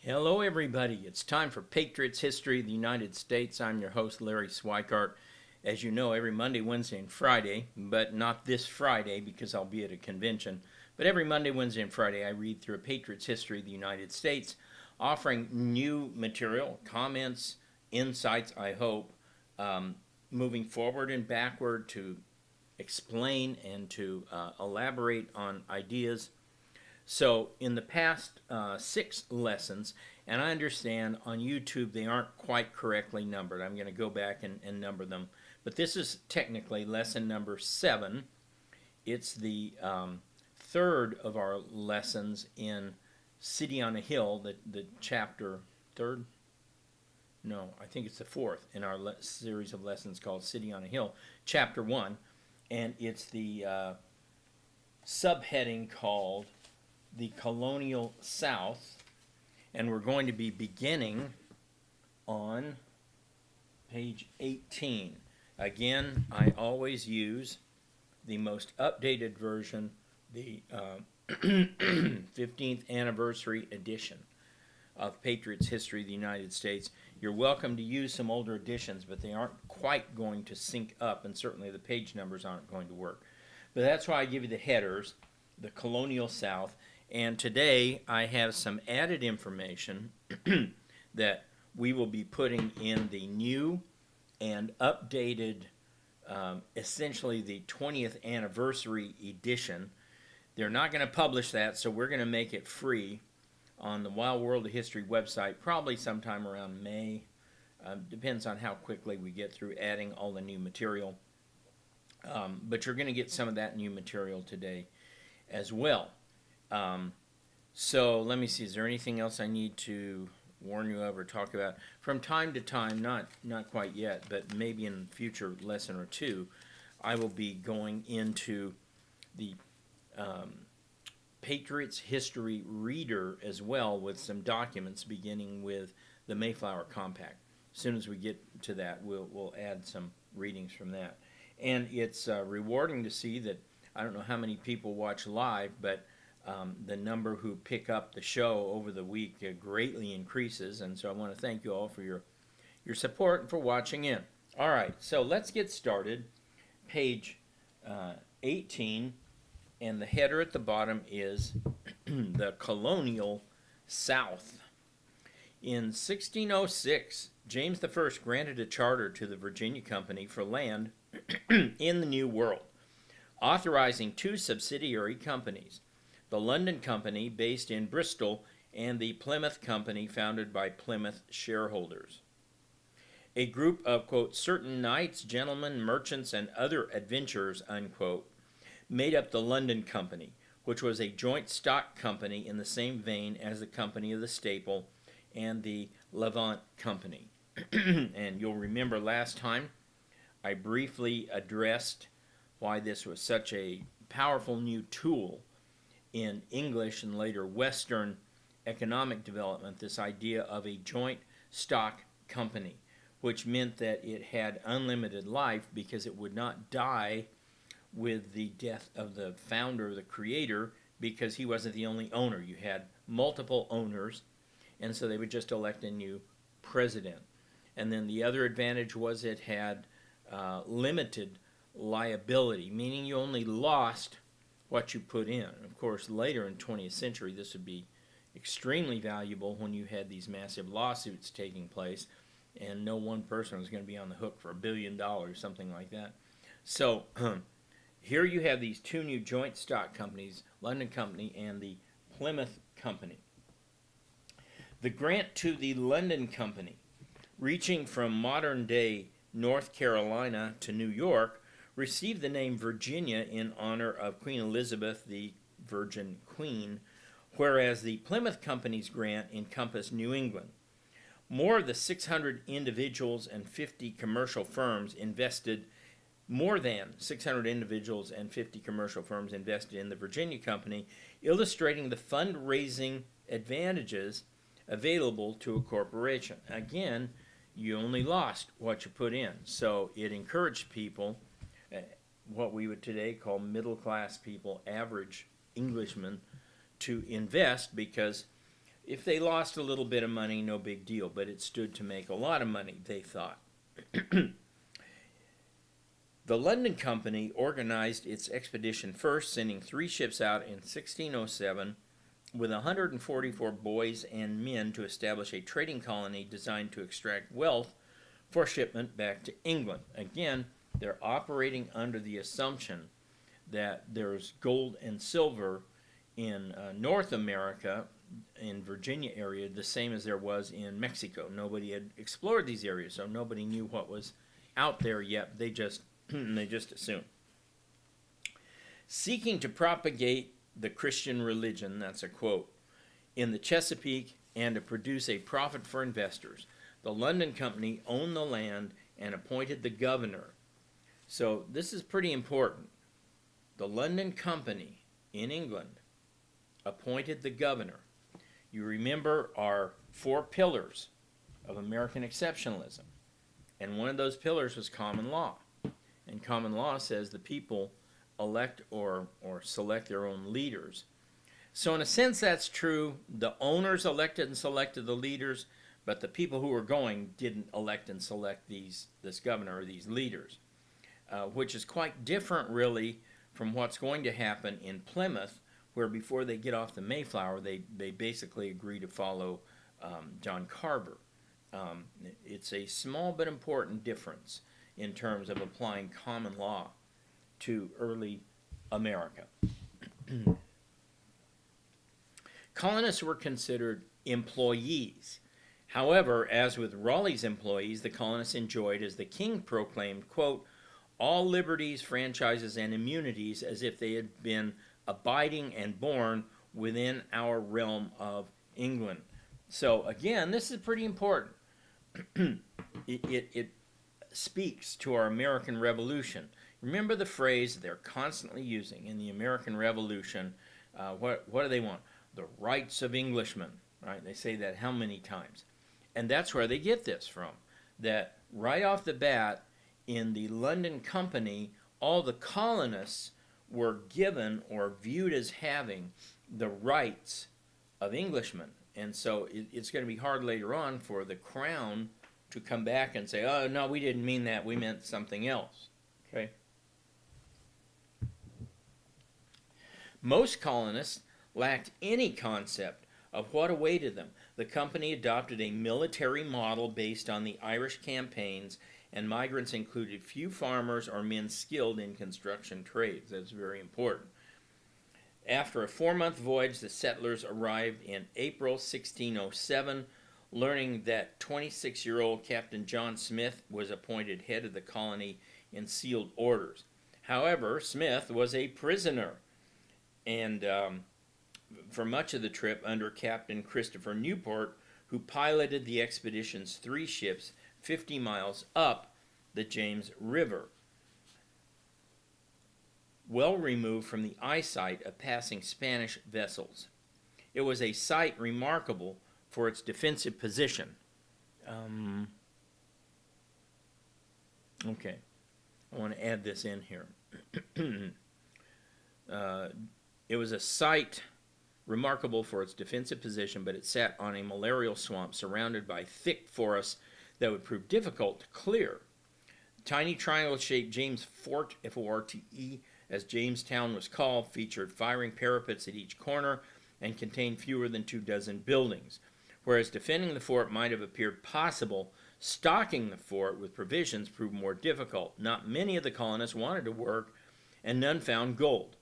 Hello, everybody. It's time for Patriots History of the United States. I'm your host, Larry Schweikart. As you know, every Monday, Wednesday, and Friday, but not this Friday because I'll be at a convention, but every Monday, Wednesday, and Friday, I read through a Patriots History of the United States, offering new material, comments, insights, I hope, moving forward and backward to explain and to elaborate on ideas. So in the past 6 lessons, and I understand on YouTube they aren't quite correctly numbered. I'm going to go back and number them. But this is technically lesson number 7. It's the third of our lessons in City on a Hill, the chapter third? No, I think it's the 4th in our series of lessons called City on a Hill, chapter 1. And it's the subheading called the Colonial South, and we're going to be beginning on page 18. Again, I always use the most updated version, the 15th anniversary edition of Patriots History of the United States. You're welcome to use some older editions, but they aren't quite going to sync up, and certainly the page numbers aren't going to work. But that's why I give you the headers, the Colonial South. And today I have some added information that we will be putting in the new and updated, essentially the 20th anniversary edition. They're not going to publish that, so we're going to make it free on the Wild World of History website, probably sometime around May. Depends on how quickly we get through adding all the new material. But you're going to get some of that new material today as well. So let me see, is there anything else I need to warn you of or talk about? From time to time, not quite yet, but maybe in a future lesson or two, I will be going into the Patriots History Reader as well with some documents beginning with the Mayflower Compact. As soon as we get to that, we'll add some readings from that. And it's rewarding to see that, I don't know how many people watch live, but the number who pick up the show over the week greatly increases, and so I want to thank you all for your support and for watching in. All right, so let's get started. Page 18, and the header at the bottom is the Colonial South. In 1606, James I granted a charter to the Virginia Company for land in the New World, authorizing 2 subsidiary companies, the London Company, based in Bristol, and the Plymouth Company, founded by Plymouth shareholders. A group of, quote, certain knights, gentlemen, merchants, and other adventurers, unquote, made up the London Company, which was a joint stock company in the same vein as the Company of the Staple and the Levant Company. And you'll remember last time I briefly addressed why this was such a powerful new tool in English and later Western economic development, this idea of a joint stock company, which meant that it had unlimited life because it would not die with the death of the founder, the creator, because he wasn't the only owner. You had multiple owners, and so they would just elect a new president. And then the other advantage was it had limited liability, meaning you only lost what you put in. Of course, later in the 20th century, this would be extremely valuable when you had these massive lawsuits taking place, and no one person was going to be on the hook for $1 billion, something like that. So here you have these 2 new joint stock companies, London Company and the Plymouth Company. The grant to the London Company, reaching from modern-day North Carolina to New York, received the name Virginia in honor of Queen Elizabeth, the Virgin Queen, whereas the Plymouth Company's grant encompassed New England. More than 600 individuals and 50 commercial firms invested in the Virginia Company, illustrating the fundraising advantages available to a corporation. Again, you only lost what you put in, so it encouraged people, what we would today call middle-class people, average Englishmen, to invest because If they lost a little bit of money, no big deal, but it stood to make a lot of money, they thought. The London Company organized its expedition first, sending 3 ships out in 1607 with 144 boys and men to establish a trading colony designed to extract wealth for shipment back to England. Again, they're operating under the assumption that there's gold and silver in North America, in Virginia area, the same as there was in Mexico. Nobody had explored these areas, so nobody knew what was out there yet. They just assumed. Seeking to propagate the Christian religion, that's a quote, in the Chesapeake and to produce a profit for investors, the London Company owned the land and appointed the governor. So this is pretty important. The London Company in England appointed the governor. You remember our 4 pillars of American exceptionalism. And one of those pillars was common law. And common law says the people elect or select their own leaders. So in a sense that's true. The owners elected and selected the leaders, but the people who were going didn't elect and select this governor or these leaders, which is quite different really from what's going to happen in Plymouth, where before they get off the Mayflower, they basically agree to follow John Carver. It's a small but important difference in terms of applying common law to early America. Colonists were considered employees. However, as with Raleigh's employees, the colonists enjoyed, as the king proclaimed, quote, all liberties, franchises, and immunities as if they had been abiding and born within our realm of England. So again, this is pretty important. It speaks to our American Revolution. Remember the phrase they're constantly using in the American Revolution. What do they want? The rights of Englishmen, right? They say that how many times? And that's where they get this from. That right off the bat, in the London Company, all the colonists were given or viewed as having the rights of Englishmen. And so it's going to be hard later on for the crown to come back and say, oh, no, we didn't mean that. We meant something else. Okay? Most colonists lacked any concept of what awaited them. The company adopted a military model based on the Irish campaigns, and migrants included few farmers or men skilled in construction trades. That's very important. After a 4-month voyage, the settlers arrived in April 1607, learning that 26-year-old Captain John Smith was appointed head of the colony in sealed orders. However, Smith was a prisoner, and for much of the trip under Captain Christopher Newport, who piloted the expedition's 3 ships 50 miles up the James River, well removed from the eyesight of passing Spanish vessels. It was a site remarkable for its defensive position. Okay, I want to add this in here. It was a site remarkable for its defensive position, but it sat on a malarial swamp surrounded by thick forests that would prove difficult to clear. The tiny triangle-shaped James Fort, F-O-R-T-E, as Jamestown was called, featured firing parapets at each corner and contained fewer than 24 buildings. Whereas defending the fort might have appeared possible, stocking the fort with provisions proved more difficult. Not many of the colonists wanted to work, and none found gold.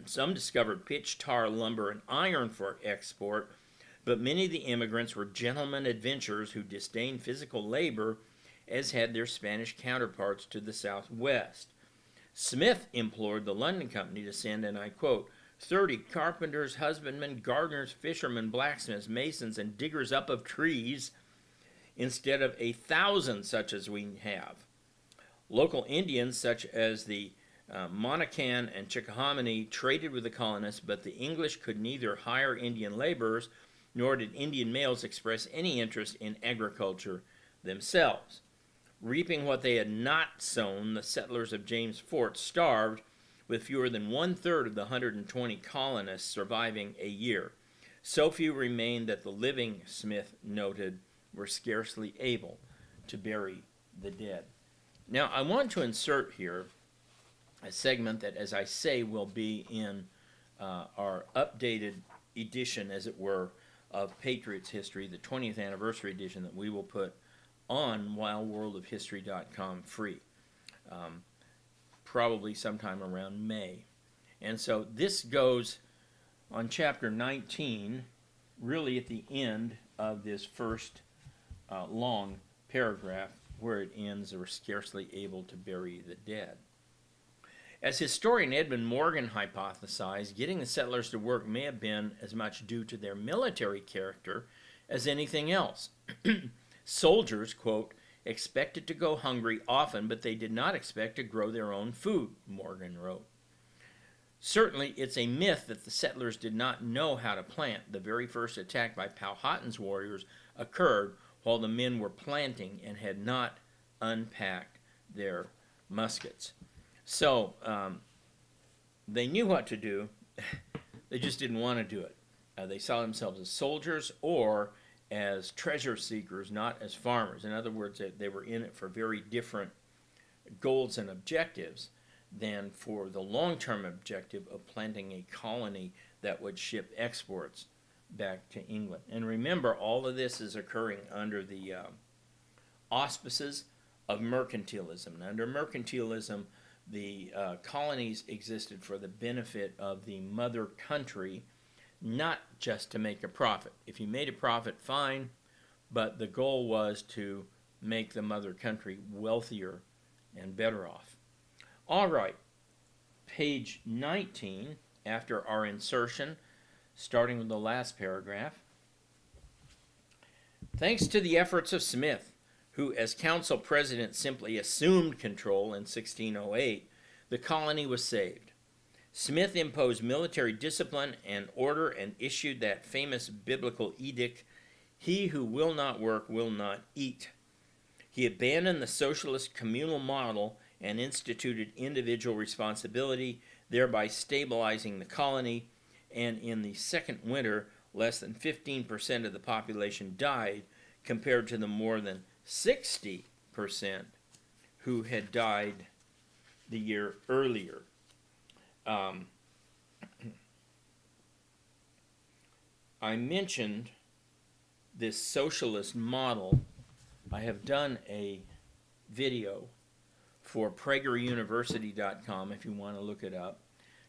Some discovered pitch, tar, lumber, and iron for export, but many of the immigrants were gentlemen adventurers who disdained physical labor, as had their Spanish counterparts to the southwest. Smith implored the London Company to send, and I quote, 30 carpenters, husbandmen, gardeners, fishermen, blacksmiths, masons, and diggers up of trees, instead of 1,000 such as we have. Local Indians, such as the Monacan and Chickahominy, traded with the colonists, but the English could neither hire Indian laborers, nor did Indian males express any interest in agriculture themselves. Reaping what they had not sown, the settlers of James Fort starved, with fewer than 1/3 of the 120 colonists surviving a year. So few remained that the living, Smith noted, were scarcely able to bury the dead. Now, I want to insert here a segment that, as I say, will be in our updated edition, as it were, of Patriot's History, the 20th anniversary edition that we will put on wildworldofhistory.com free, probably sometime around May. And so this goes on chapter 19, really at the end of this first long paragraph, where it ends, "They were scarcely able to bury the dead." As historian Edmund Morgan hypothesized, getting the settlers to work may have been as much due to their military character as anything else. Soldiers, quote, expected to go hungry often, but they did not expect to grow their own food, Morgan wrote. Certainly, it's a myth that the settlers did not know how to plant. The very first attack by Powhatan's warriors occurred while the men were planting and had not unpacked their muskets. So, they knew what to do, they just didn't want to do it. They saw themselves as soldiers or as treasure seekers, not as farmers. In other words, they were in it for very different goals and objectives than for the long-term objective of planting a colony that would ship exports back to England. And remember, all of this is occurring under the auspices of mercantilism. And under mercantilism, the colonies existed for the benefit of the mother country, not just to make a profit. If you made a profit, fine, but the goal was to make the mother country wealthier and better off. All right, page 19, after our insertion, starting with the last paragraph. Thanks to the efforts of Smith, who as council president simply assumed control in 1608, the colony was saved. Smith imposed military discipline and order and issued that famous biblical edict, "He who will not work will not eat." He abandoned the socialist communal model and instituted individual responsibility, thereby stabilizing the colony, and in the second winter, less than 15% of the population died, compared to the more than 60% who had died the year earlier. I mentioned this socialist model. I have done a video for PragerUniversity.com, if you want to look it up,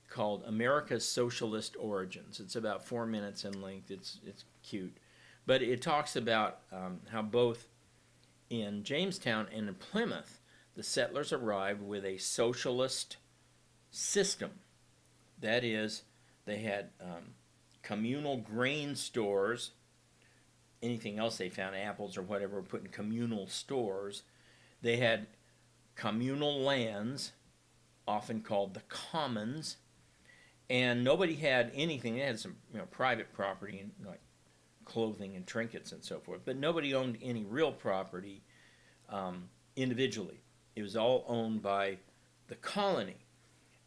called America's Socialist Origins. It's about 4 minutes in length. It's cute. But it talks about how both in Jamestown and in Plymouth, the settlers arrived with a socialist system. That is, they had communal grain stores. Anything else they found, apples or whatever, were put in communal stores. They had communal lands, often called the commons, and nobody had anything. They had some private property, and like clothing and trinkets and so forth, but nobody owned any real property individually. It was all owned by the colony,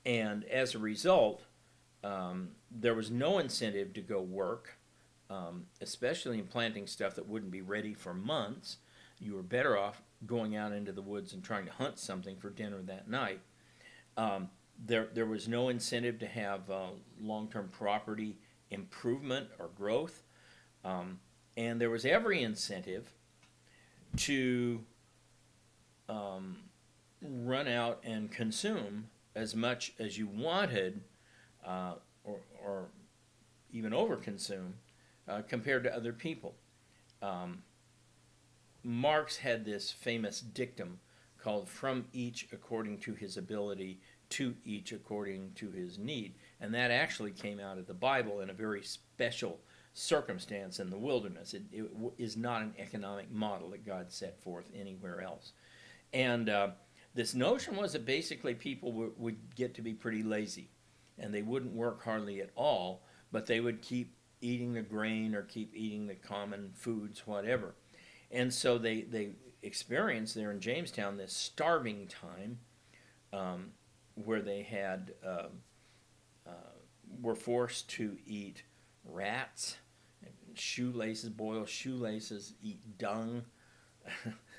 and as a result, there was no incentive to go work, especially in planting stuff that wouldn't be ready for months. You were better off going out into the woods and trying to hunt something for dinner that night. There was no incentive to have long-term property improvement or growth, and there was every incentive to run out and consume as much as you wanted, or even overconsume compared to other people. Marx had this famous dictum called "from each according to his ability, to each according to his need," and that actually came out of the Bible in a very special circumstance in the wilderness. It is not an economic model that God set forth anywhere else. And this notion was that basically people would get to be pretty lazy, and they wouldn't work hardly at all, but they would keep eating the grain or keep eating the common foods, whatever. And so they experienced there in Jamestown this starving time, where they had were forced to eat rats, shoelaces, boil shoelaces, eat dung.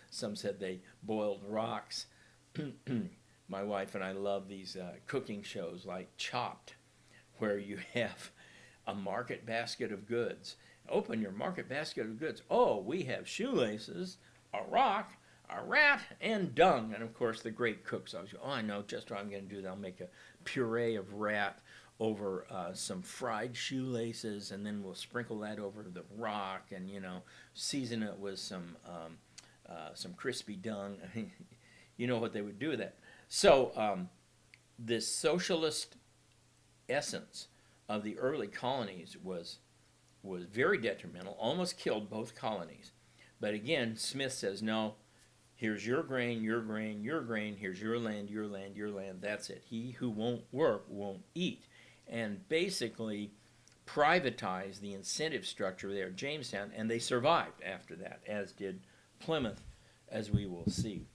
Some said they boiled rocks. My wife and I love these cooking shows like Chopped, where you have a market basket of goods. Open your market basket of goods. Oh, we have shoelaces, a rock, a rat, and dung. And of course, the great cooks always go, oh, I know just what I'm going to do. I'll make a puree of rat over some fried shoelaces, and then we'll sprinkle that over the rock, and season it with some crispy dung. You know what they would do with that. So this socialist essence of the early colonies was very detrimental, almost killed both colonies. But again, Smith says, no, here's your grain, your grain, your grain, here's your land, your land, your land, that's it. He who won't work won't eat. And basically privatized the incentive structure there at Jamestown, and they survived after that, as did Plymouth, as we will see.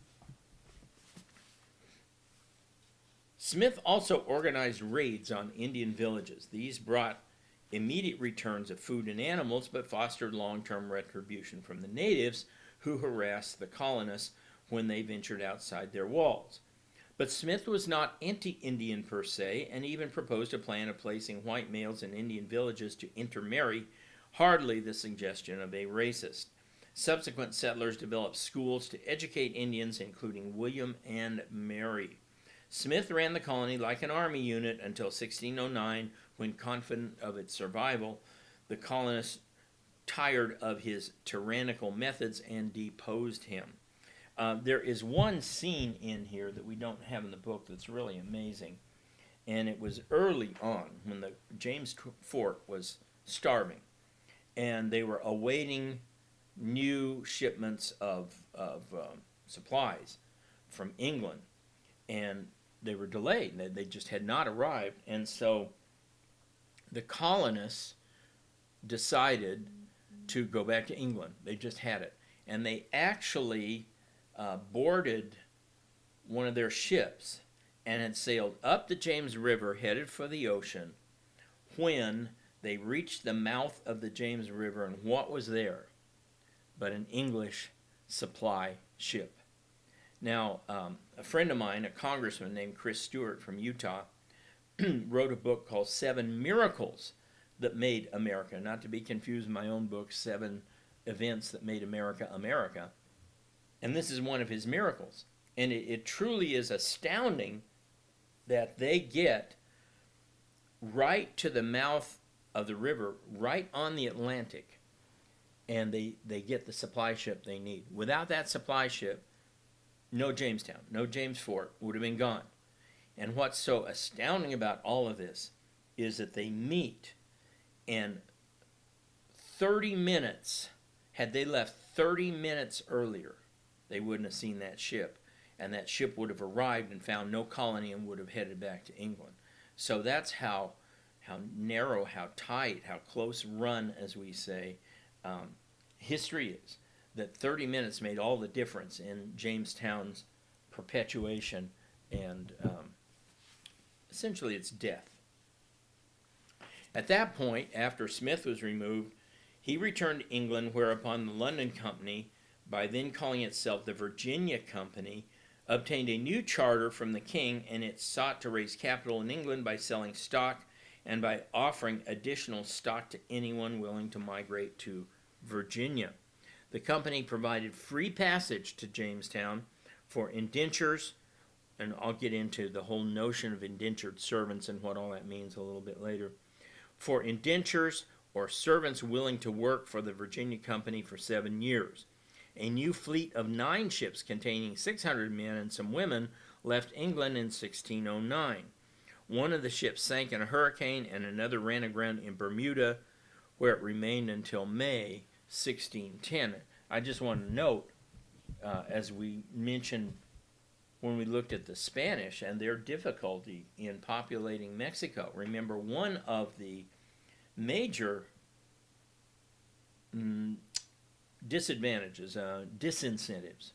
Smith also organized raids on Indian villages. These brought immediate returns of food and animals, but fostered long-term retribution from the natives who harassed the colonists when they ventured outside their walls. But Smith was not anti-Indian per se, and even proposed a plan of placing white males in Indian villages to intermarry, hardly the suggestion of a racist. Subsequent settlers developed schools to educate Indians, including William and Mary. Smith ran the colony like an army unit until 1609, when, confident of its survival, the colonists tired of his tyrannical methods and deposed him. There is one scene in here that we don't have in the book that's really amazing, and it was early on when the James Fort was starving, and they were awaiting new shipments of supplies from England, and they were delayed. They just had not arrived, and so the colonists decided to go back to England. They just had it, and they actually boarded one of their ships and had sailed up the James River, headed for the ocean, when they reached the mouth of the James River, and what was there but an English supply ship. Now, a friend of mine, a congressman named Chris Stewart from Utah, wrote a book called 7 Miracles That Made America, not to be confused with my own book, 7 Events That Made America, America. And this is one of his miracles. And it truly is astounding that they get right to the mouth of the river, right on the Atlantic, and they get the supply ship they need. Without that supply ship, no Jamestown, no James Fort would have been gone. And what's so astounding about all of this is that they meet, and 30 minutes, had they left 30 minutes earlier, they wouldn't have seen that ship, and that ship would have arrived and found no colony and would have headed back to England. So that's how narrow, how tight, how close run, as we say, history is. That 30 minutes made all the difference in Jamestown's perpetuation and essentially its death. At that point, after Smith was removed, he returned to England, whereupon the London Company, by then calling itself the Virginia Company, obtained a new charter from the king, and it sought to raise capital in England by selling stock and by offering additional stock to anyone willing to migrate to Virginia. The company provided free passage to Jamestown for indentures, and I'll get into the whole notion of indentured servants and what all that means a little bit later, for indentures or servants willing to work for the Virginia Company for 7 years. A new fleet of 9 ships containing 600 men and some women left England in 1609. One of the ships sank in a hurricane, and another ran aground in Bermuda, where it remained until May 1610. I just want to note, as we mentioned when we looked at the Spanish and their difficulty in populating Mexico, remember one of the major disadvantages, disincentives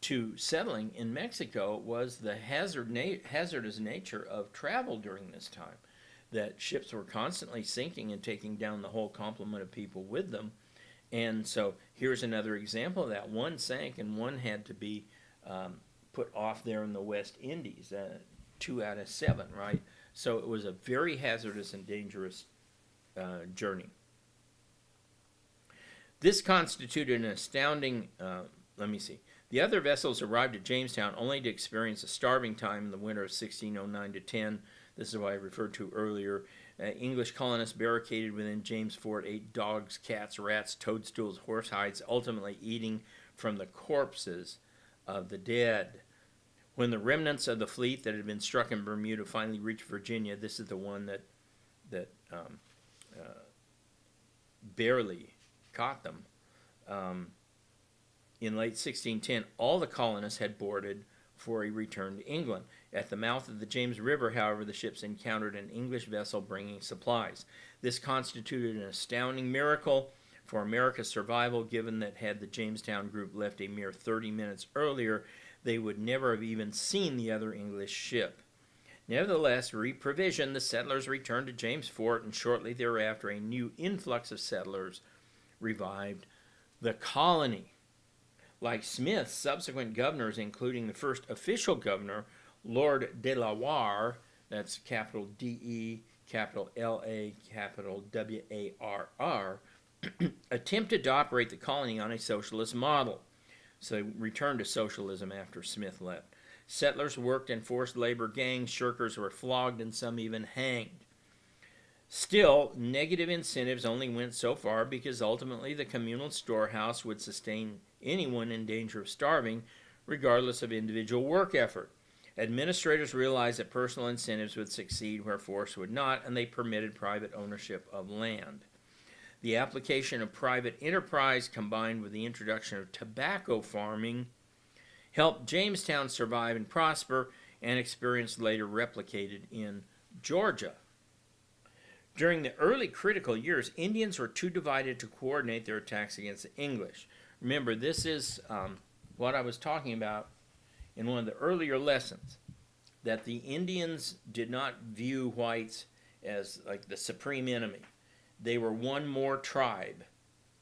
to settling in Mexico was the hazardous nature of travel during this time. that ships were constantly sinking and taking down the whole complement of people with them. And so here's another example of that. One sank and one had to be put off there in the West Indies, 2 out of 7, right? So it was a very hazardous and dangerous journey. This constituted an astounding, The other vessels arrived at Jamestown only to experience a starving time in the winter of 1609 to 10. This is what I referred to earlier. English colonists barricaded within James Fort ate dogs, cats, rats, toadstools, horse hides, ultimately eating from the corpses of the dead. When the remnants of the fleet that had been struck in Bermuda finally reached Virginia, this is the one that barely caught them. In late 1610, all the colonists had boarded for a return to England. At the mouth of the James River, however, the ships encountered an English vessel bringing supplies. This constituted an astounding miracle for America's survival, given that had the Jamestown group left a mere 30 minutes earlier, they would never have even seen the other English ship. Nevertheless, re-provisioned, the settlers returned to James Fort, and shortly thereafter a new influx of settlers revived the colony. Like Smith, subsequent governors, including the first official governor, Lord de la Warr, that's capital D-E, capital L-A, capital W-A-R-R, attempted to operate the colony on a socialist model. So they returned to socialism after Smith left. Settlers worked in forced labor gangs, shirkers were flogged, and some even hanged. Still, negative incentives only went so far because ultimately the communal storehouse would sustain anyone in danger of starving, regardless of individual work effort. Administrators realized that personal incentives would succeed where force would not, and they permitted private ownership of land. The application of private enterprise combined with the introduction of tobacco farming helped Jamestown survive and prosper, and experience later replicated in Georgia. During the early critical years, Indians were too divided to coordinate their attacks against the English. Remember, this is what I was talking about in one of the earlier lessons, that the Indians did not view whites as like the supreme enemy. They were one more tribe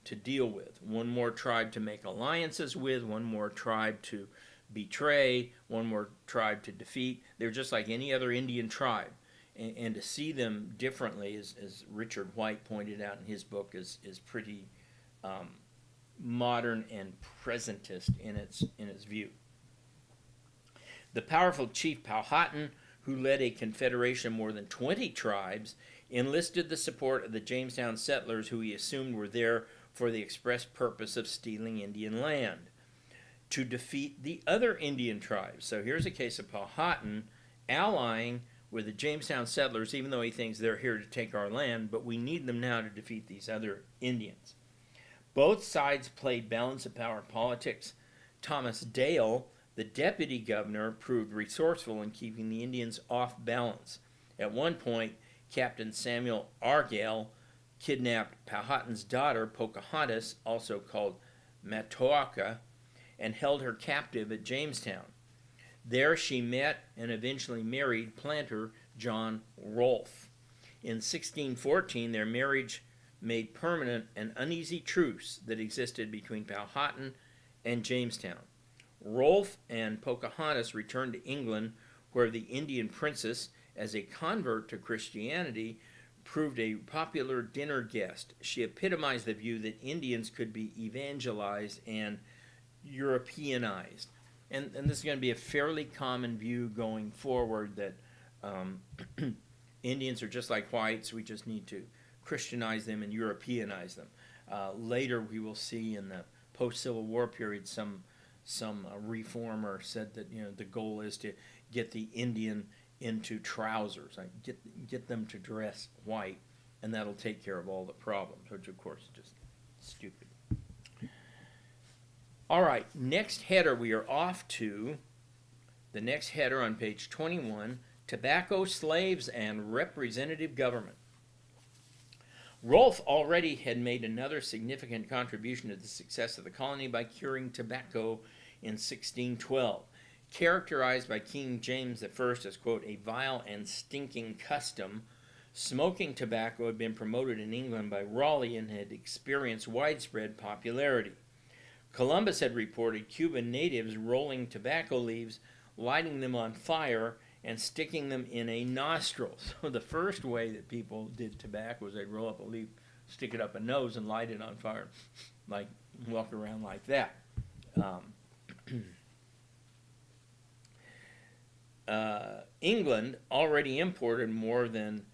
to deal with, one more tribe to make alliances with, one more tribe to betray, one more tribe to defeat. They're just like any other Indian tribe. And to see them differently, as Richard White pointed out in his book, is pretty modern and presentist in its view. The powerful chief Powhatan, who led a confederation of more than 20 tribes, enlisted the support of the Jamestown settlers, who he assumed were there for the express purpose of stealing Indian land, to defeat the other Indian tribes. So here's a case of Powhatan allying with the Jamestown settlers, even though he thinks they're here to take our land, but we need them now to defeat these other Indians. Both sides played balance of power politics. Thomas Dale, the deputy governor, proved resourceful in keeping the Indians off balance. At one point, Captain Samuel Argyle kidnapped Powhatan's daughter, Pocahontas, also called Matoaka, and held her captive at Jamestown. There she met and eventually married planter John Rolfe. In 1614, their marriage made permanent an uneasy truce that existed between Powhatan and Jamestown. Rolfe and Pocahontas returned to England, where the Indian princess, as a convert to Christianity, proved a popular dinner guest. She epitomized the view that Indians could be evangelized and Europeanized. And this is going to be a fairly common view going forward, that Indians are just like whites. We just need to Christianize them and Europeanize them. Later, we will see in the post-Civil War period, some reformer said that the goal is to get the Indian into trousers, like get them to dress white, and that'll take care of all the problems, which of course is just stupid. All right, next header, we are off to the next header on page 21, Tobacco, Slaves, and Representative Government. Rolfe already had made another significant contribution to the success of the colony by curing tobacco in 1612. Characterized by King James I as, quote, a vile and stinking custom, Smoking tobacco had been promoted in England by Raleigh and had experienced widespread popularity. Columbus had reported Cuban natives rolling tobacco leaves, lighting them on fire, and sticking them in a nostril. So the first way that people did tobacco was they'd roll up a leaf, stick it up a nose, and light it on fire, like walk around like that. England already imported more than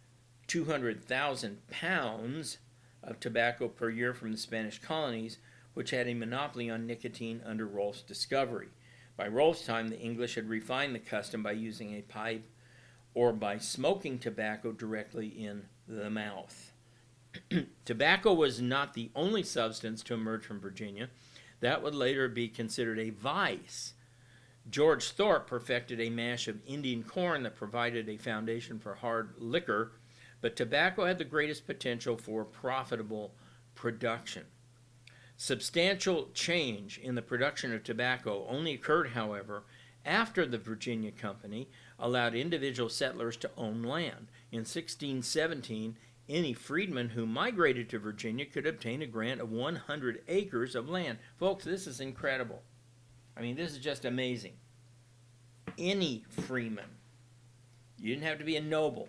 200,000 pounds of tobacco per year from the Spanish colonies, which had a monopoly on nicotine under Rolfe's discovery. By Rolfe's time, the English had refined the custom by using a pipe or by smoking tobacco directly in the mouth. Tobacco was not the only substance to emerge from Virginia. That would later be considered a vice. George Thorpe perfected a mash of Indian corn that provided a foundation for hard liquor, but tobacco had the greatest potential for profitable production. Substantial change in the production of tobacco only occurred, however, after the Virginia Company allowed individual settlers to own land. In 1617, any freedman who migrated to Virginia could obtain a grant of 100 acres of land. Folks, this is incredible. I mean, this is just amazing. Any freeman. You didn't have to be a noble.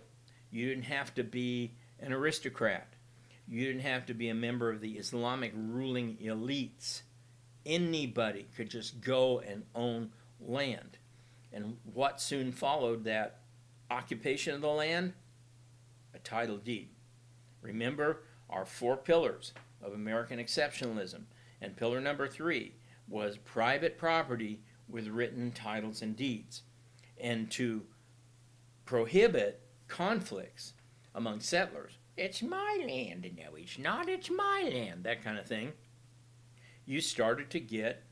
You didn't have to be an aristocrat. You didn't have to be a member of the Islamic ruling elites. Anybody could just go and own land. And what soon followed that occupation of the land? A title deed. Remember our 4 pillars of American exceptionalism. And pillar number 3 was private property with written titles and deeds. And to prohibit conflicts among settlers, it's my land, no it's not, it's my land, that kind of thing, you started to get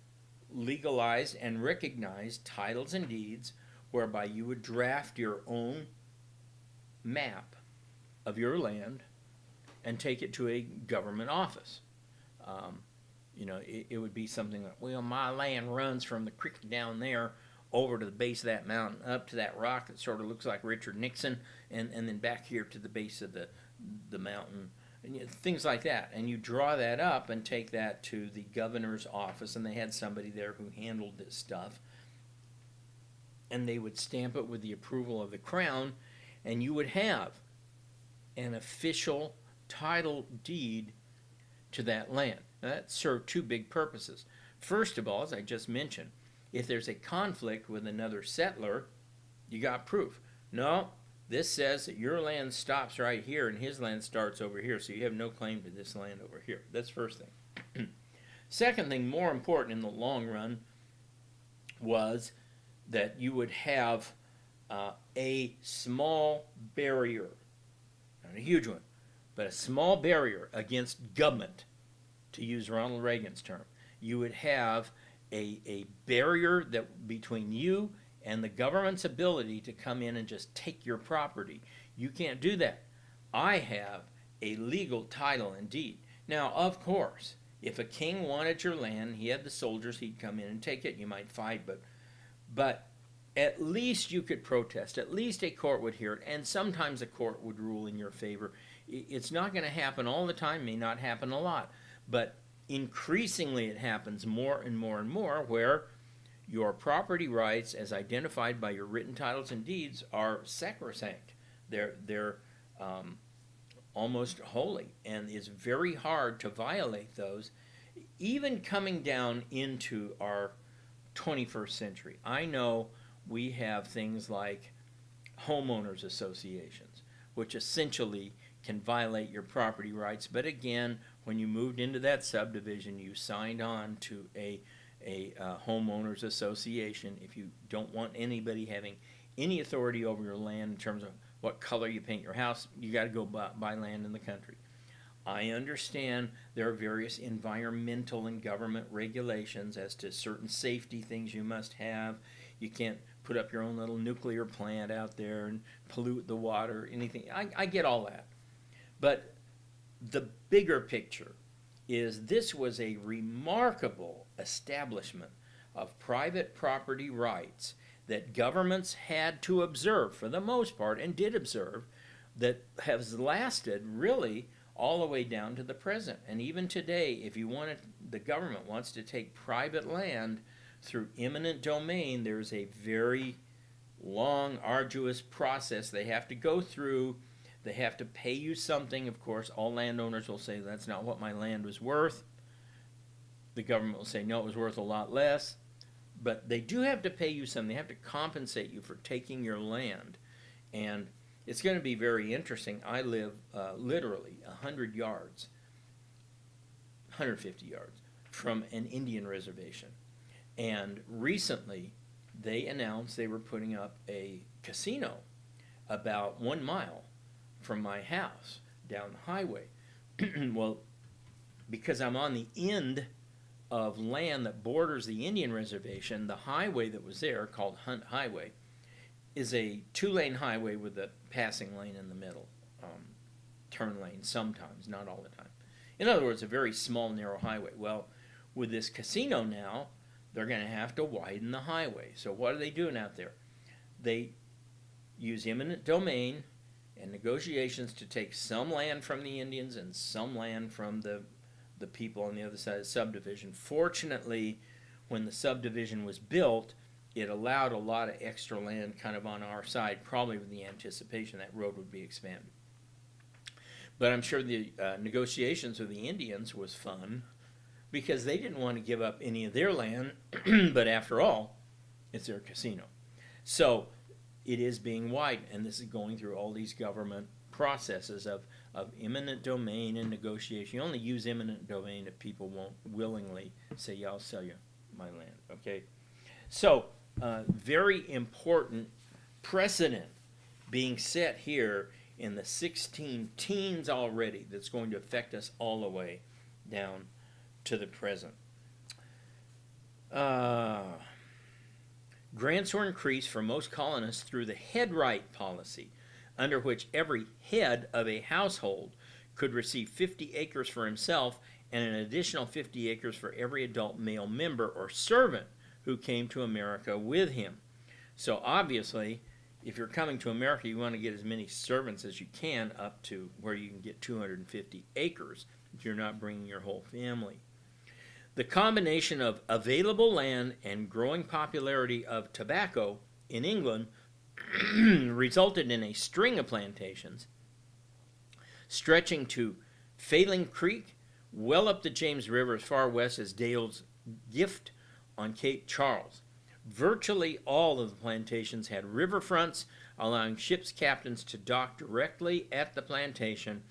legalized and recognized titles and deeds whereby you would draft your own map of your land and take it to a government office. It would be something like, well, my land runs from the creek down there over to the base of that mountain, up to that rock that sort of looks like Richard Nixon, and then back here to the base of the mountain, and things like that. And you draw that up and take that to the governor's office, and they had somebody there who handled this stuff, and they would stamp it with the approval of the crown, and you would have an official title deed to that land. Now, that served 2 big purposes. First of all, as I just mentioned, if there's a conflict with another settler, you got proof. No, this says that your land stops right here and his land starts over here, so you have no claim to this land over here. That's first thing. Second thing, more important in the long run, was that you would have a small barrier, not a huge one, but a small barrier against government, to use Ronald Reagan's term. You would have a barrier that between you and the government's ability to come in and just take your property. You can't do that. I have a legal title and deed. Now, of course, if a king wanted your land, he had the soldiers, he'd come in and take it. You might fight, but at least you could protest. At least a court would hear it, and sometimes a court would rule in your favor. It's not going to happen all the time, may not happen a lot, but increasingly it happens more and more and more where your property rights as identified by your written titles and deeds are sacrosanct. They're almost holy, and it's very hard to violate those, even coming down into our 21st century. I know we have things like homeowners associations, which essentially can violate your property rights, but again, when you moved into that subdivision, you signed on to a homeowners association. If you don't want anybody having any authority over your land in terms of what color you paint your house, you got to go buy land in the country. I understand there are various environmental and government regulations as to certain safety things you must have. You can't put up your own little nuclear plant out there and pollute the water, anything. I get all that. But the bigger picture is this was a remarkable establishment of private property rights that governments had to observe for the most part, and did observe, that has lasted really all the way down to the present. And even today, if you want to, the government wants to take private land through eminent domain, there's a very long, arduous process they have to go through. They have to pay you something. Of course, all landowners will say, that's not what my land was worth. The government will say, no, it was worth a lot less. But they do have to pay you something. They have to compensate you for taking your land. And it's going to be very interesting. I live literally 100 yards, 150 yards from an Indian reservation. And recently, they announced they were putting up a casino about 1 mile from my house down the highway. Well, because I'm on the end of land that borders the Indian reservation, the highway that was there, called Hunt Highway, is a 2-lane highway with a passing lane in the middle, turn lane sometimes, not all the time. In other words, a very small, narrow highway. Well, with this casino now, they're going to have to widen the highway. So what are they doing out there? They use eminent domain and negotiations to take some land from the Indians and some land from the people on the other side of the subdivision. Fortunately, when the subdivision was built, it allowed a lot of extra land kind of on our side, probably with the anticipation that road would be expanded. But I'm sure the negotiations with the Indians was fun because they didn't want to give up any of their land, but after all, it's their casino. So it is being widened, and this is going through all these government processes of eminent domain and negotiation. You only use eminent domain if people won't willingly say, yeah, I'll sell you my land, okay? So, very important precedent being set here in the 16 teens already that's going to affect us all the way down to the present. Grants were increased for most colonists through the head right policy, under which every head of a household could receive 50 acres for himself and an additional 50 acres for every adult male member or servant who came to America with him. So obviously, if you're coming to America, you want to get as many servants as you can up to where you can get 250 acres if you're not bringing your whole family. The combination of available land and growing popularity of tobacco in England resulted in a string of plantations stretching to Failing Creek, well up the James River as far west as Dale's Gift on Cape Charles. Virtually all of the plantations had riverfronts, allowing ships' captains to dock directly at the plantation,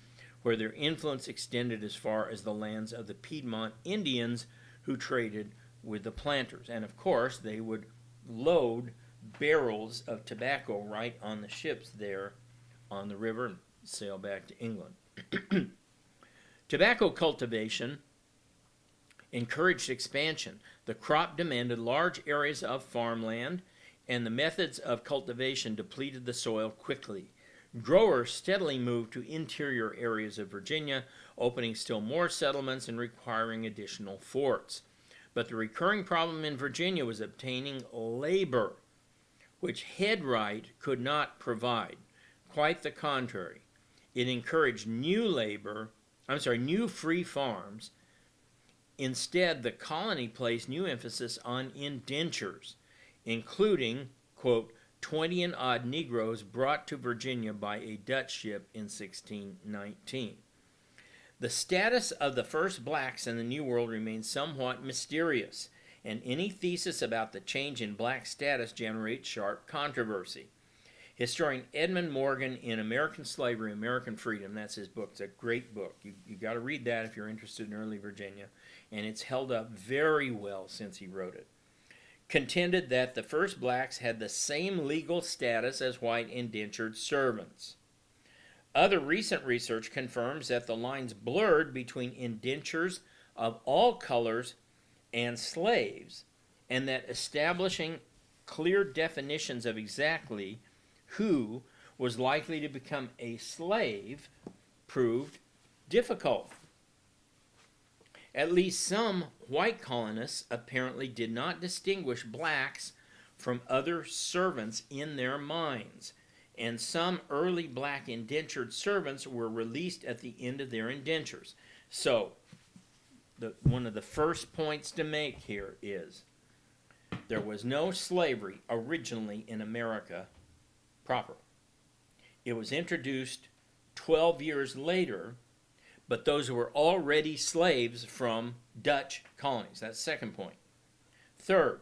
where their influence extended as far as the lands of the Piedmont Indians who traded with the planters. And of course, they would load barrels of tobacco right on the ships there on the river and sail back to England. Tobacco cultivation encouraged expansion. The crop demanded large areas of farmland, and the methods of cultivation depleted the soil quickly. Growers steadily moved to interior areas of Virginia, opening still more settlements and requiring additional forts. But the recurring problem in Virginia was obtaining labor, which head right could not provide. Quite the contrary. It encouraged new free farms. Instead, the colony placed new emphasis on indentures, including, quote, 20 and odd Negroes brought to Virginia by a Dutch ship in 1619. The status of the first blacks in the New World remains somewhat mysterious, and any thesis about the change in black status generates sharp controversy. Historian Edmund Morgan in American Slavery, American Freedom, that's his book. It's a great book. You got to read that if you're interested in early Virginia, and it's held up very well since he wrote it. Contended that the first blacks had the same legal status as white indentured servants. Other recent research confirms that the lines blurred between indentures of all colors and slaves, and that establishing clear definitions of exactly who was likely to become a slave proved difficult. At least some white colonists apparently did not distinguish blacks from other servants in their minds, and some early black indentured servants were released at the end of their indentures. So, one of the first points to make here is there was no slavery originally in America proper. It was introduced 12 years later, but those were already slaves from Dutch colonies. That's the second point. Third,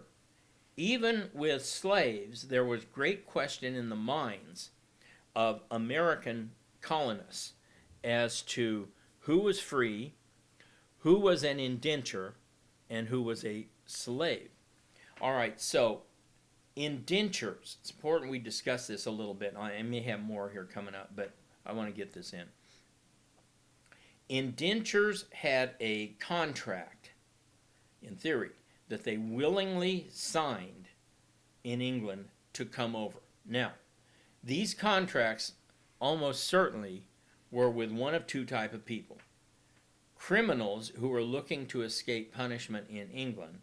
even with slaves, there was great question in the minds of American colonists as to who was free, who was an indenture, and who was a slave. All right, so indentures. It's important we discuss this a little bit. I may have more here coming up, but I want to get this in. Indentures had a contract, in theory, that they willingly signed in England to come over. Now, these contracts almost certainly were with one of two types of people. Criminals who were looking to escape punishment in England,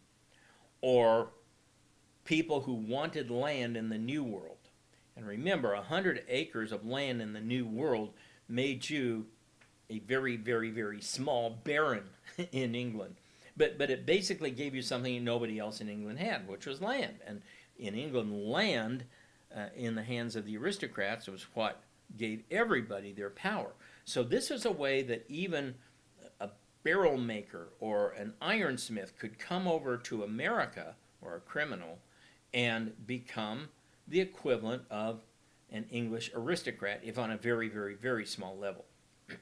or people who wanted land in the New World. And remember, 100 acres of land in the New World made you a very, very, very small baron in England. But it basically gave you something nobody else in England had, which was land. And in England, land in the hands of the aristocrats was what gave everybody their power. So this was a way that even a barrel maker or an ironsmith could come over to America, or a criminal, and become the equivalent of an English aristocrat, if on a very, very, very small level.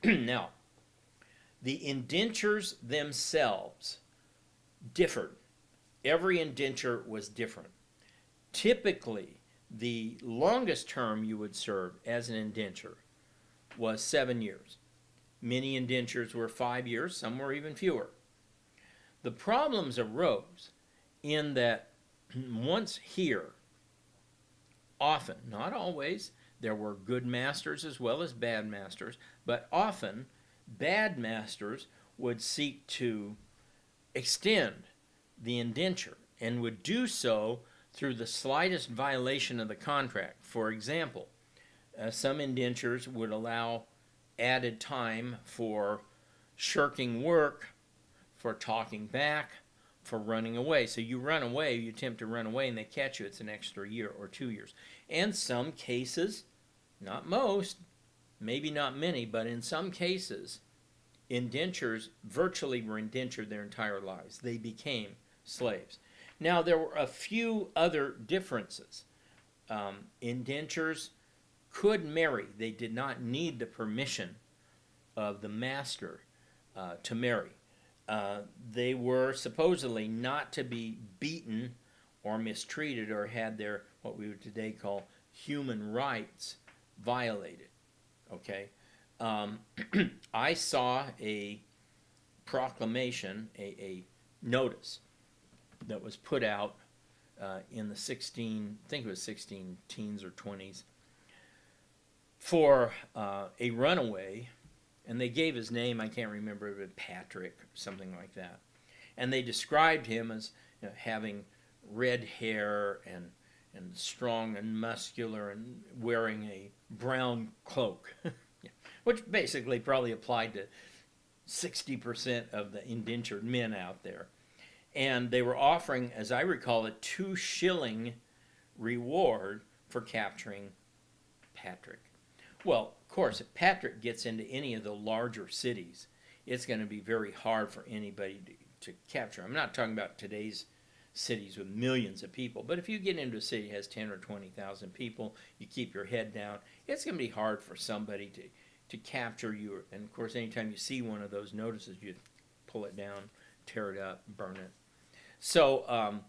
Now, the indentures themselves differed. Every indenture was different. Typically, the longest term you would serve as an indenture was 7 years. Many indentures were 5 years, some were even fewer. The problems arose in that once here, often, not always, there were good masters as well as bad masters, but often bad masters would seek to extend the indenture and would do so through the slightest violation of the contract. For example, some indentures would allow added time for shirking work, for talking back, for running away. So you run away, you attempt to run away, and they catch you, it's an extra year or 2 years. And some cases, not most, maybe not many, but in some cases, indentures virtually were indentured their entire lives. They became slaves. Now, there were a few other differences. Indentures could marry. They did not need the permission of the master to marry. They were supposedly not to be beaten or mistreated or had their, what we would today call, human rights violated. Okay? I saw a proclamation, a notice that was put out in the 16, I think it was 16 teens or 20s, for a runaway, and they gave his name, I can't remember, but Patriot or something like that. And they described him as, you know, having red hair and strong and muscular and wearing a brown cloak, which basically probably applied to 60% of the indentured men out there. And they were offering, as I recall, a 2 shilling reward for capturing Patrick. Well, of course, if Patrick gets into any of the larger cities, it's going to be very hard for anybody to capture. I'm not talking about today's cities with millions of people, but if you get into a city that has 10 or 20,000 people, you keep your head down, it's going to be hard for somebody to capture you. And of course, anytime you see one of those notices, you pull it down, tear it up, burn it. So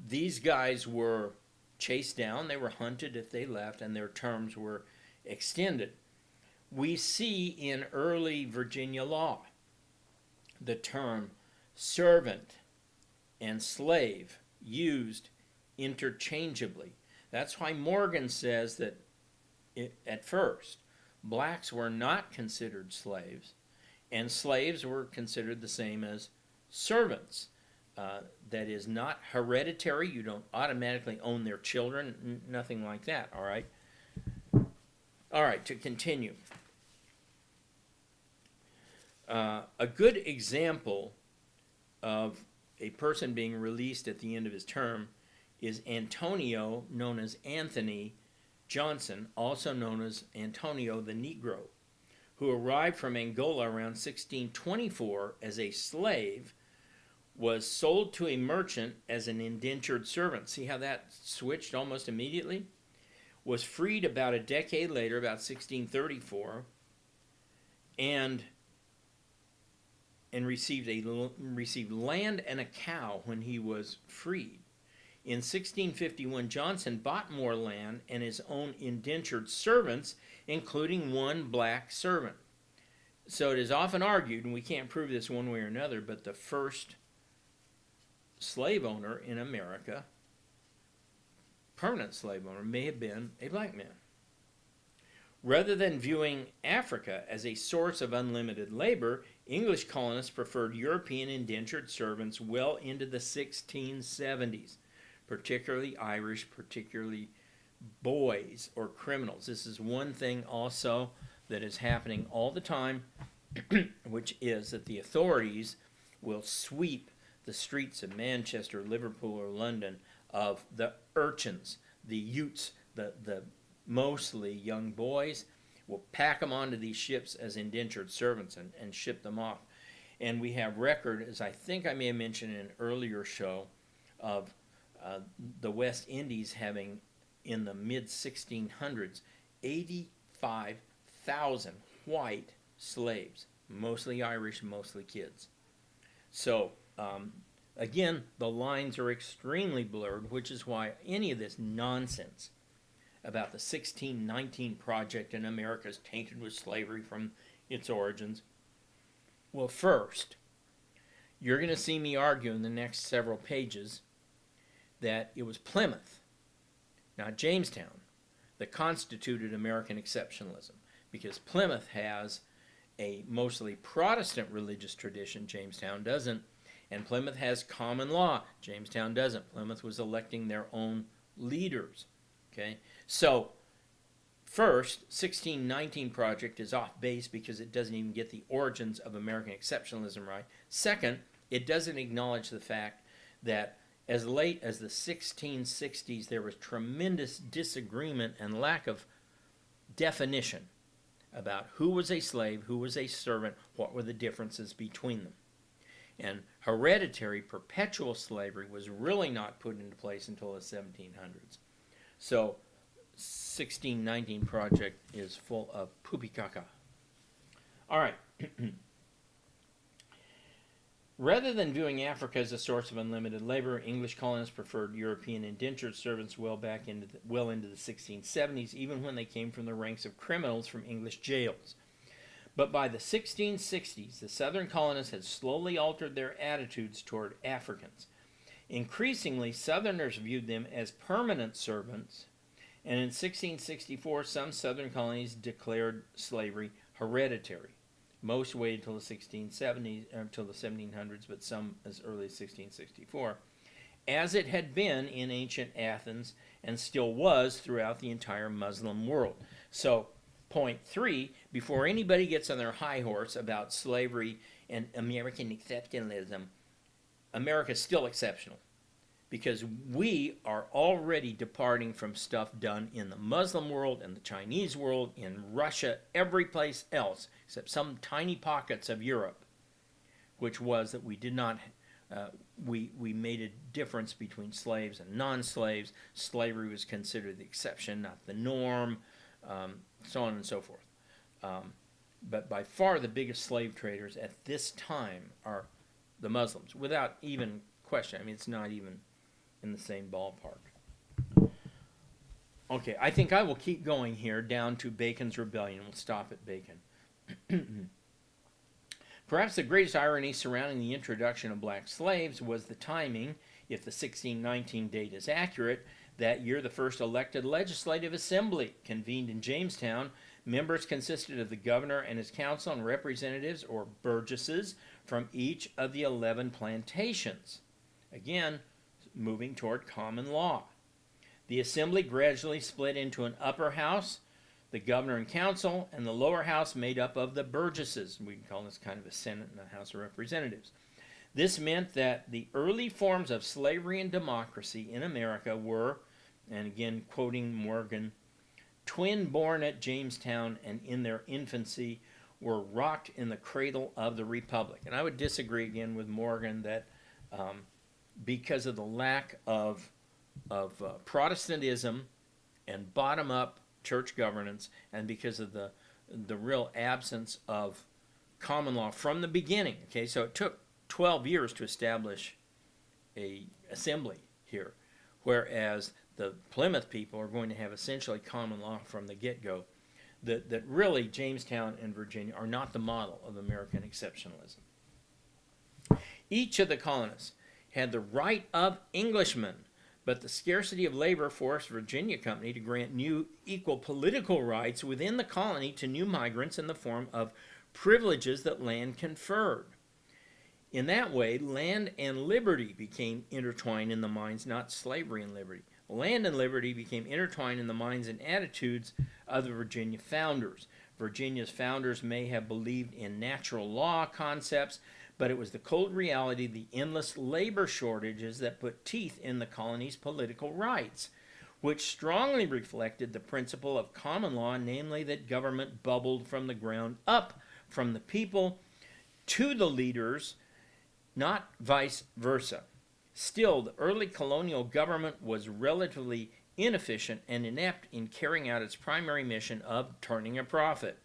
these guys were chased down, they were hunted if they left, and their terms were extended. We see in early Virginia law the term servant and slave used interchangeably. That's why Morgan says that at first blacks were not considered slaves, and slaves were considered the same as servants. That is not hereditary. You don't automatically own their children, nothing like that, all right? All right, to continue. A good example of a person being released at the end of his term is Antonio, known as Anthony Johnson, also known as Antonio the Negro, who arrived from Angola around 1624 as a slave, was sold to a merchant as an indentured servant. See how that switched almost immediately? Was freed about a decade later, about 1634, and received land and a cow when he was freed. In 1651, Johnson bought more land and his own indentured servants, including one black servant. So it is often argued, and we can't prove this one way or another, but the first slave owner in America, permanent slave owner, may have been a black man. Rather than viewing Africa as a source of unlimited labor, English colonists preferred European indentured servants well into the 1670s, particularly Irish, particularly boys or criminals. This is one thing also that is happening all the time, which is that the authorities will sweep the streets of Manchester, Liverpool, or London of the urchins, the youths, the mostly young boys, will pack them onto these ships as indentured servants and ship them off. And we have record, as I think I may have mentioned in an earlier show, of the West Indies having, in the mid-1600s, 85,000 white slaves, mostly Irish, mostly kids. So, again, the lines are extremely blurred, which is why any of this nonsense about the 1619 Project in America is tainted with slavery from its origins. Well, first, you're going to see me argue in the next several pages that it was Plymouth, not Jamestown, that constituted American exceptionalism, because Plymouth has a mostly Protestant religious tradition, Jamestown doesn't, and Plymouth has common law, Jamestown doesn't. Plymouth was electing their own leaders. Okay, so first, 1619 Project is off base because it doesn't even get the origins of American exceptionalism right. Second, it doesn't acknowledge the fact that as late as the 1660s, there was tremendous disagreement and lack of definition about who was a slave, who was a servant, what were the differences between them. And hereditary perpetual slavery was really not put into place until the 1700s. So 1619 Project is full of poopy caca. All right. Rather than viewing Africa as a source of unlimited labor, English colonists preferred European indentured servants well into the 1670s, even when they came from the ranks of criminals from English jails. But by the 1660s, the southern colonists had slowly altered their attitudes toward Africans. Increasingly, Southerners viewed them as permanent servants, and in 1664, some Southern colonies declared slavery hereditary. Most waited until the 1670s, until the 1700s, but some as early as 1664, as it had been in ancient Athens and still was throughout the entire Muslim world. So, point 3, before anybody gets on their high horse about slavery and American exceptionalism, America's still exceptional, because we are already departing from stuff done in the Muslim world, in the Chinese world, in Russia, every place else, except some tiny pockets of Europe, which was that we did not, we made a difference between slaves and non-slaves. Slavery was considered the exception, not the norm, so on and so forth. But by far the biggest slave traders at this time are the Muslims, without even question. I mean, it's not even in the same ballpark. Okay, I think I will keep going here down to Bacon's Rebellion. We'll stop at Bacon. Perhaps the greatest irony surrounding the introduction of black slaves was the timing. If the 1619 date is accurate, that year the first elected legislative assembly convened in Jamestown. Members consisted of the governor and his council and representatives or burgesses from each of the 11 plantations. Again, moving toward common law. The assembly gradually split into an upper house, the governor and council, and the lower house made up of the burgesses. We can call this kind of a Senate and a House of Representatives. This meant that the early forms of slavery and democracy in America were, and again quoting Morgan, twin born at Jamestown and in their infancy were rocked in the cradle of the Republic. And I would disagree again with Morgan that because of the lack of Protestantism and bottom-up church governance, and because of the real absence of common law from the beginning. Okay, so it took 12 years to establish a assembly here, whereas the Plymouth people are going to have essentially common law from the get-go. That really Jamestown and Virginia are not the model of American exceptionalism. Each of the colonists had the right of Englishmen, but the scarcity of labor forced Virginia Company to grant new equal political rights within the colony to new migrants in the form of privileges that land conferred. In that way, land and liberty became intertwined in the minds, not slavery and liberty. Land and liberty became intertwined in the minds and attitudes of the Virginia founders. Virginia's founders may have believed in natural law concepts, but it was the cold reality, the endless labor shortages that put teeth in the colony's political rights, which strongly reflected the principle of common law, namely that government bubbled from the ground up, from the people to the leaders, not vice versa. Still, the early colonial government was relatively inefficient and inept in carrying out its primary mission of turning a profit.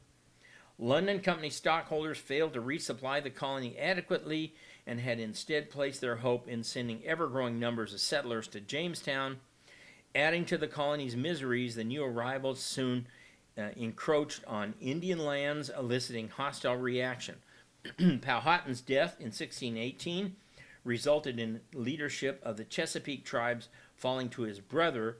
London Company stockholders failed to resupply the colony adequately and had instead placed their hope in sending ever-growing numbers of settlers to Jamestown. Adding to the colony's miseries, the new arrivals soon encroached on Indian lands, eliciting hostile reaction. Powhatan's death in 1618 resulted in leadership of the Chesapeake tribes falling to his brother,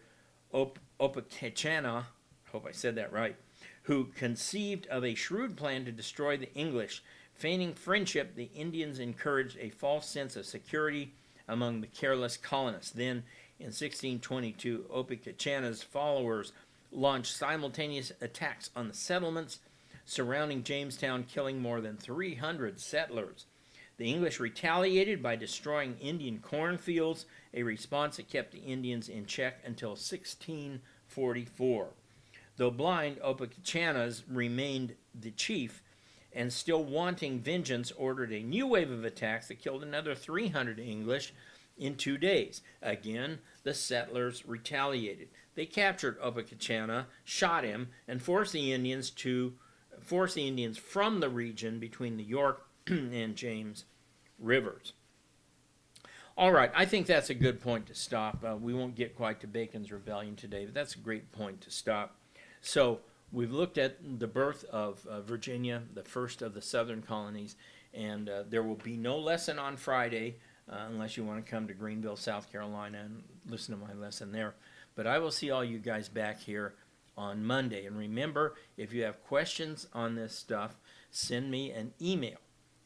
Opocachana, hope I said that right, who conceived of a shrewd plan to destroy the English. Feigning friendship, the Indians encouraged a false sense of security among the careless colonists. Then, in 1622, Opocachana's followers launched simultaneous attacks on the settlements surrounding Jamestown, killing more than 300 settlers. The English retaliated by destroying Indian cornfields, a response that kept the Indians in check until 1644. Though blind, Opocachana remained the chief, and still wanting vengeance, ordered a new wave of attacks that killed another 300 English in 2 days. Again, the settlers retaliated. They captured Opocachana, shot him, and forced the Indians from the region between the York and James rivers. All right, I think that's a good point to stop. We won't get quite to Bacon's Rebellion today, but that's a great point to stop. So we've looked at the birth of Virginia, the first of the southern colonies, and there will be no lesson on Friday unless you want to come to Greenville, South Carolina, and listen to my lesson there. But I will see all you guys back here on Monday. And remember, if you have questions on this stuff, send me an email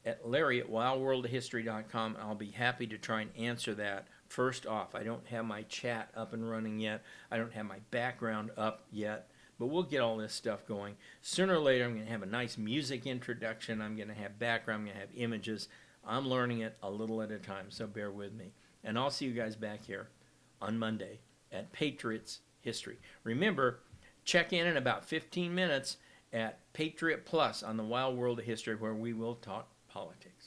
at larry@wildworldofhistory.com. I'll be happy to try and answer that first off. I don't have my chat up and running yet. I don't have my background up yet. But we'll get all this stuff going. Sooner or later, I'm going to have a nice music introduction. I'm going to have background. I'm going to have images. I'm learning it a little at a time, so bear with me. And I'll see you guys back here on Monday at Patriot's History. Remember, check in about 15 minutes at Patriot Plus on the Wild World of History, where we will talk politics.